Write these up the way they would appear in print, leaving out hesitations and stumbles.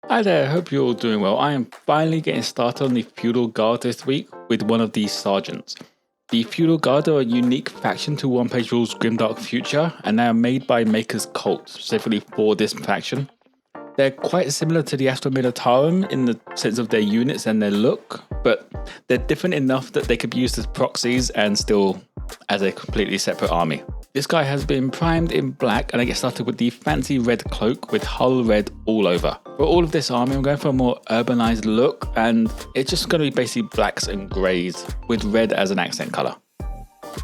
Hi there, hope you're all doing well. I am finally getting started on the Feudal Guard this week with one of these sergeants. The Feudal Guard are a unique faction to One Page Rules Grimdark Future, and they are made by Maker's Cult, specifically for this faction. They're quite similar to the Astro Militarum in the sense of their units and their look, but they're different enough that they could be used as proxies and still as a completely separate army. This guy has been primed in black, and I get started with the fancy red cloak with hull red all over. For all of this army, I'm going for a more urbanized look, and it's just going to be basically blacks and greys with red as an accent color.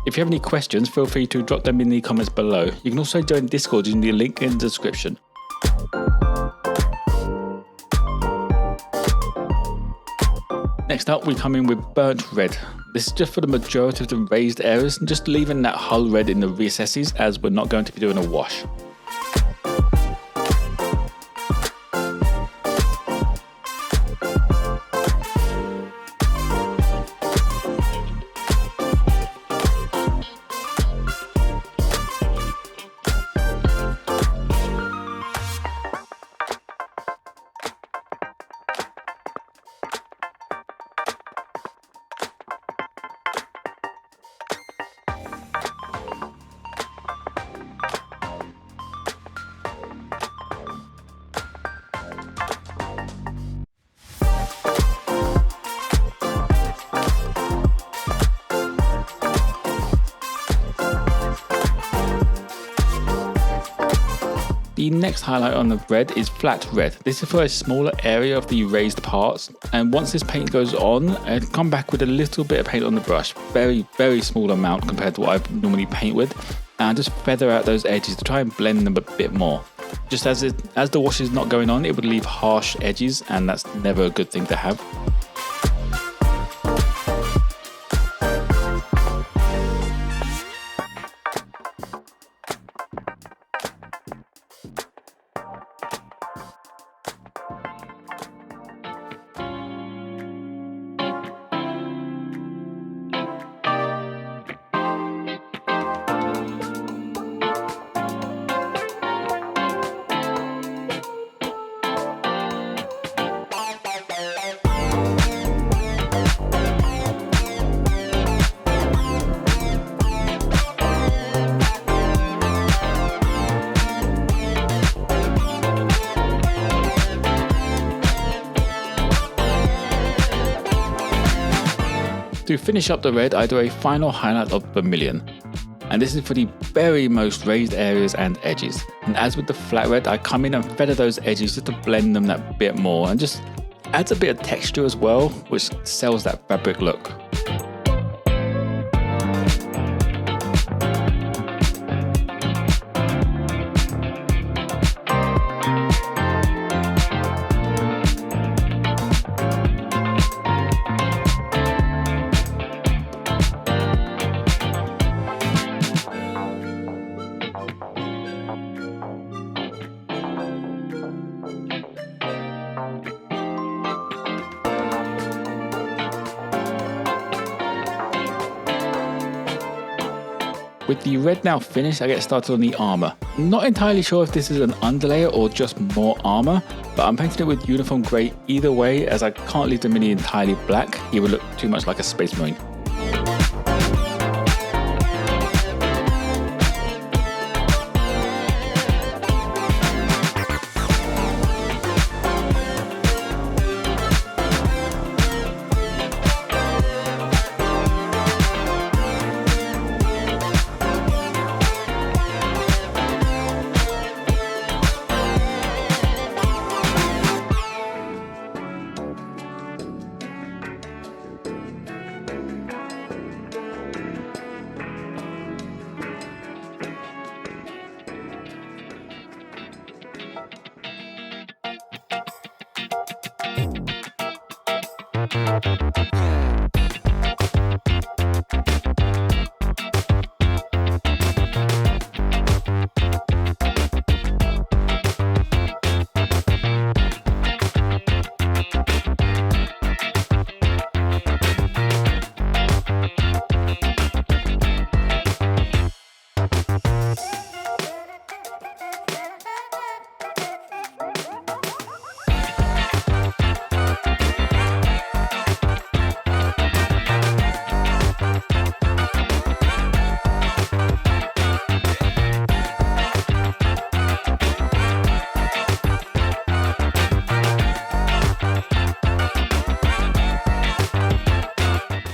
If you have any questions, feel free to drop them in the comments below. You can also join Discord using the link in the description. Next up, we come in with burnt red. This is just for the majority of the raised areas, and just leaving that hull red in the recesses as we're not going to be doing a wash. The next highlight on the red is flat red. This is for a smaller area of the raised parts, and once this paint goes on, come back with a little bit of paint on the brush. Very small amount compared to what I normally paint with, and just feather out those edges to try and blend them a bit more. Just as the wash is not going on, it would leave harsh edges, and that's never a good thing to have. To finish up the red, I do a final highlight of vermilion, and this is for the very most raised areas and edges. And as with the flat red, I come in and feather those edges just to blend them that bit more, and just adds a bit of texture as well, which sells that fabric look. With the red now finished, I get started on the armor. Not entirely sure if this is an underlayer or just more armor, but I'm painting it with uniform grey either way, as I can't leave the mini entirely black. It would look too much like a Space Marine.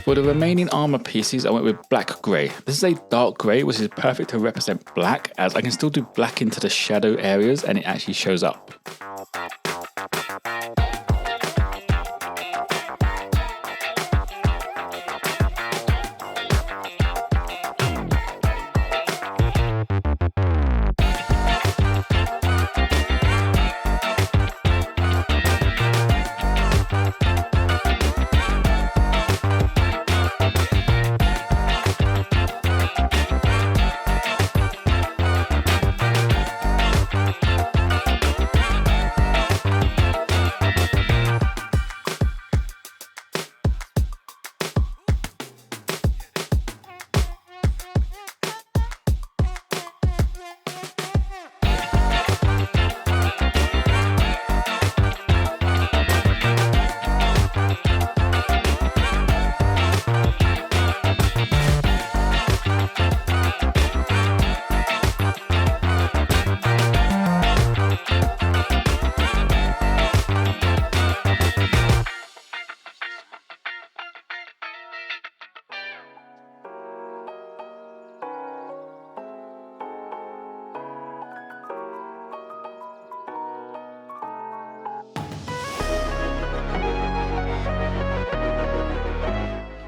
For the remaining armor pieces, I went with black grey. This is a dark grey, which is perfect to represent black, as I can still do black into the shadow areas and it actually shows up.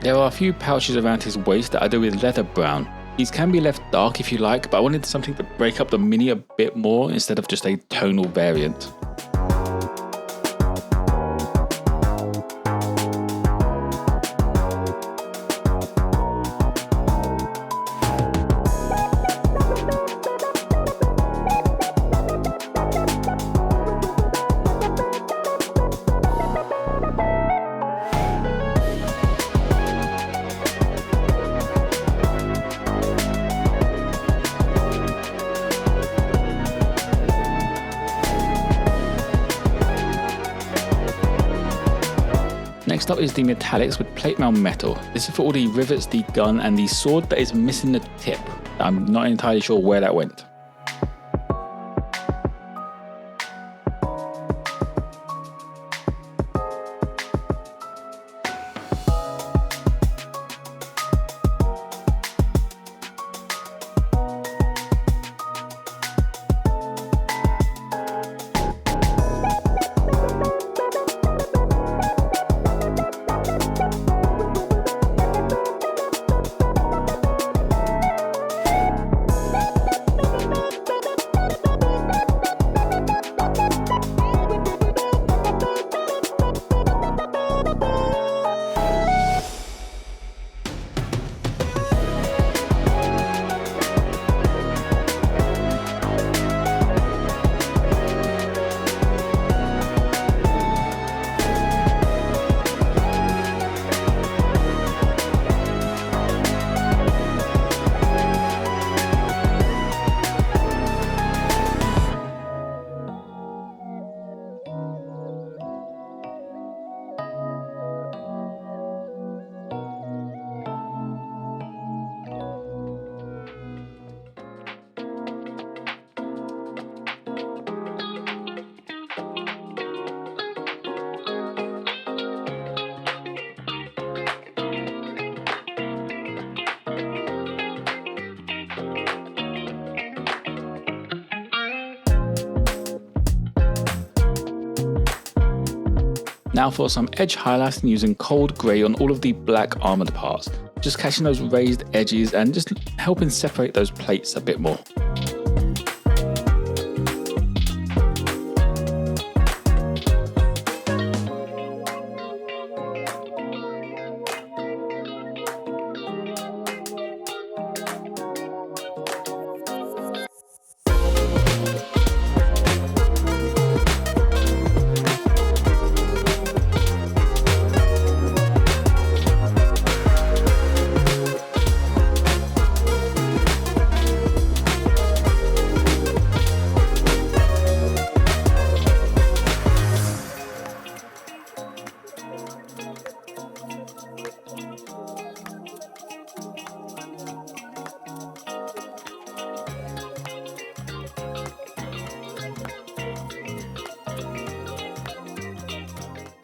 There are a few pouches around his waist that I do with leather brown. These can be left dark if you like, but I wanted something to break up the mini a bit more instead of just a tonal variant. Next up is the metallics with plate mail metal. This is for all the rivets, the gun and the sword that is missing the tip. I'm not entirely sure where that went. Now for some edge highlighting using cold grey on all of the black armoured parts, just catching those raised edges and just helping separate those plates a bit more.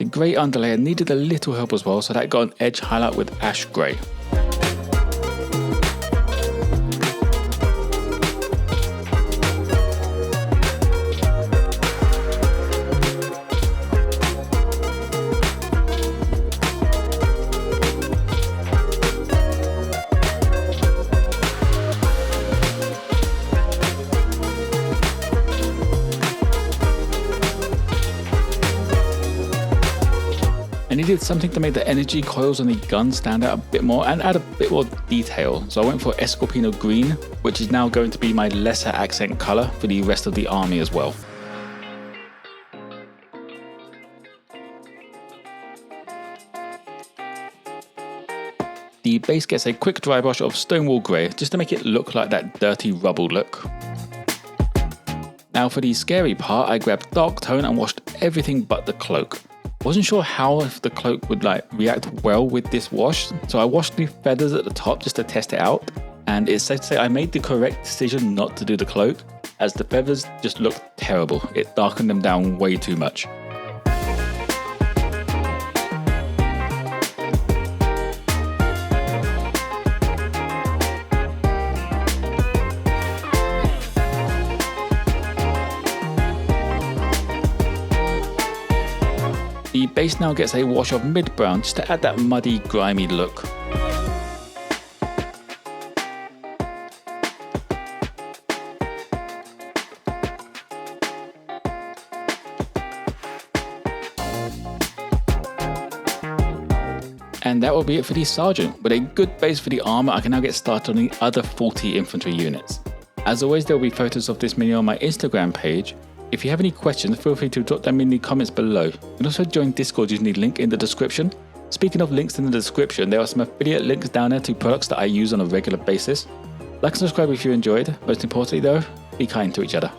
grey underlayer needed a little help as well, so that got an edge highlight with ash grey. I needed something to make the energy coils on the gun stand out a bit more and add a bit more detail, so I went for Escorpino Green, which is now going to be my lesser accent colour for the rest of the army as well. The base gets a quick dry brush of Stonewall Grey just to make it look like that dirty rubble look. Now for the scary part, I grabbed Dark Tone and washed everything but the cloak. Wasn't sure how if the cloak would react well with this wash, so I washed the feathers at the top just to test it out, and it's safe to say I made the correct decision not to do the cloak, as the feathers just looked terrible. It darkened them down way too much. The base now gets a wash of mid-brown just to add that muddy, grimy look. And that will be it for the Sergeant. With a good base for the armor, I can now get started on the other 40 infantry units. As always, there will be photos of this mini on my Instagram page. If you have any questions, feel free to drop them in the comments below. You can also join Discord using the link in the description. Speaking of links in the description, there are some affiliate links down there to products that I use on a regular basis. Like and subscribe if you enjoyed. Most importantly though, be kind to each other.